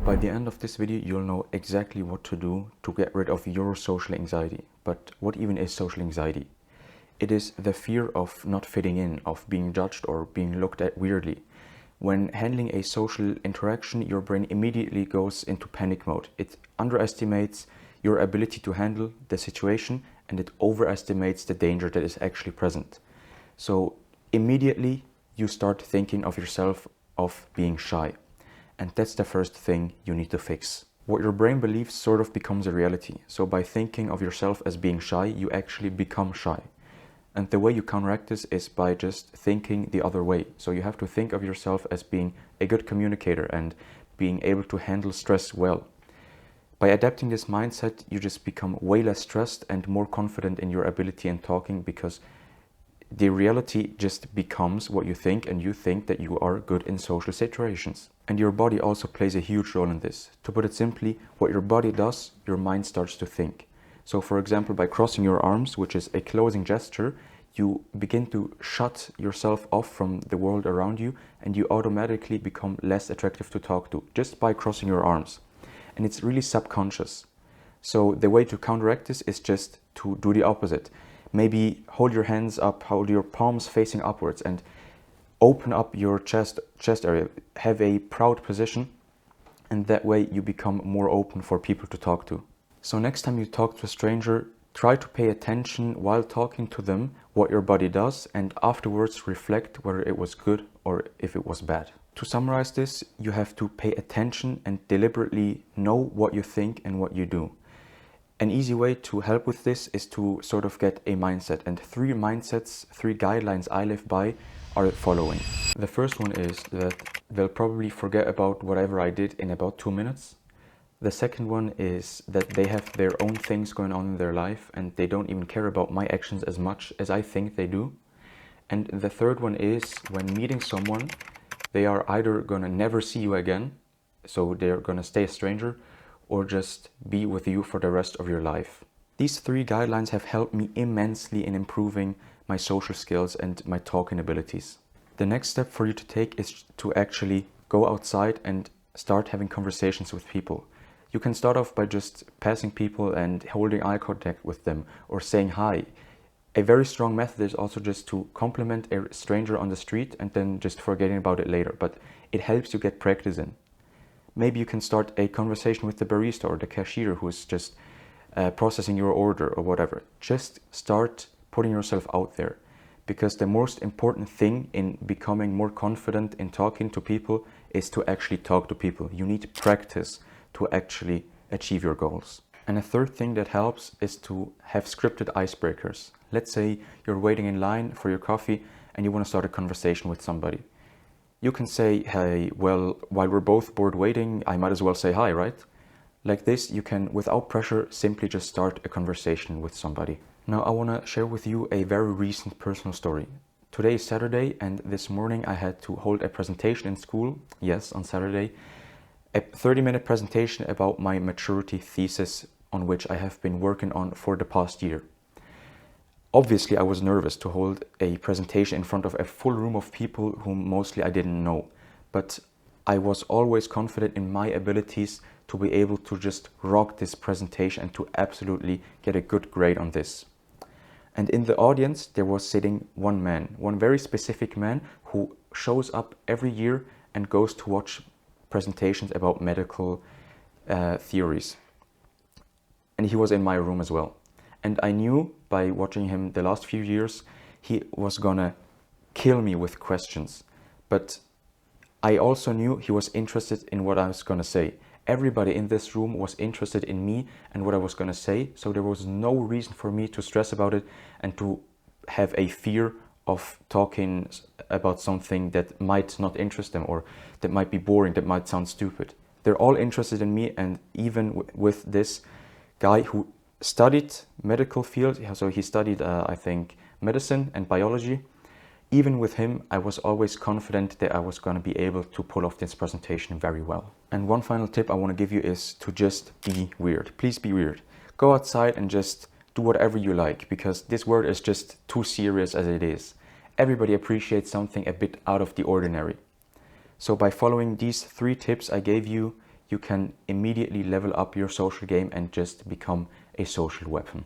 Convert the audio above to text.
By the end of this video, you'll know exactly what to do to get rid of your social anxiety. But what even is social anxiety? It is the fear of not fitting in, of being judged or being looked at weirdly. When handling a social interaction, your brain immediately goes into panic mode. It underestimates your ability to handle the situation and it overestimates the danger that is actually present. So immediately you start thinking of yourself of being shy. And that's the first thing you need to fix. What your brain believes sort of becomes a reality. So by thinking of yourself as being shy, you actually become shy. And the way you counteract this is by just thinking the other way. So you have to think of yourself as being a good communicator and being able to handle stress well. By adapting this mindset, you just become way less stressed and more confident in your ability in talking, because the reality just becomes what you think, and you think that you are good in social situations. And your body also plays a huge role in this. To put it simply, what your body does, your mind starts to think. So for example, by crossing your arms, which is a closing gesture, you begin to shut yourself off from the world around you, and you automatically become less attractive to talk to just by crossing your arms. And it's really subconscious. So the way to counteract this is just to do the opposite. Maybe hold your hands up, hold your palms facing upwards and open up your chest area. Have a proud position, and that way you become more open for people to talk to. So next time you talk to a stranger, try to pay attention while talking to them what your body does, and afterwards reflect whether it was good or if it was bad. To summarize this, you have to pay attention and deliberately know what you think and what you do. An easy way to help with this is to sort of get a mindset, and three guidelines I live by are the following. The first one is that they'll probably forget about whatever I did in about 2 minutes. The second one is that they have their own things going on in their life and they don't even care about my actions as much as I think they do. And the third one is, when meeting someone, they are either gonna never see you again, so they're gonna stay a stranger, or just be with you for the rest of your life. These three guidelines have helped me immensely in improving my social skills and my talking abilities. The next step for you to take is to actually go outside and start having conversations with people. You can start off by just passing people and holding eye contact with them or saying hi. A very strong method is also just to compliment a stranger on the street and then just forgetting about it later, but it helps you get practice in. Maybe you can start a conversation with the barista or the cashier who's just processing your order or whatever. Just start putting yourself out there, because the most important thing in becoming more confident in talking to people is to actually talk to people. You need practice to actually achieve your goals. And a third thing that helps is to have scripted icebreakers. Let's say you're waiting in line for your coffee and you want to start a conversation with somebody. You can say, hey, well, while we're both bored waiting, I might as well say hi, right? Like this, you can, without pressure, simply just start a conversation with somebody. Now, I want to share with you a very recent personal story. Today is Saturday, and this morning I had to hold a presentation in school. Yes, on Saturday. A 30-minute presentation about my maturity thesis, on which I have been working on for the past year. Obviously, I was nervous to hold a presentation in front of a full room of people whom mostly I didn't know. But I was always confident in my abilities to be able to just rock this presentation and to absolutely get a good grade on this. And in the audience, there was sitting one man, one very specific man who shows up every year and goes to watch presentations about medical theories. And he was in my room as well. And I knew by watching him the last few years, he was gonna kill me with questions. But I also knew he was interested in what I was gonna say. Everybody in this room was interested in me and what I was gonna say, so there was no reason for me to stress about it and to have a fear of talking about something that might not interest them or that might be boring, that might sound stupid. They're all interested in me, and even with this guy who studied medical field, so he studied, I think, medicine and biology. Even with him, I was always confident that I was going to be able to pull off this presentation very well. And one final tip I want to give you is to just be weird. Please be weird. Go outside and just do whatever you like, because this world is just too serious as it is. Everybody appreciates something a bit out of the ordinary. So by following these 3 tips I gave you, you can immediately level up your social game and just become a social weapon.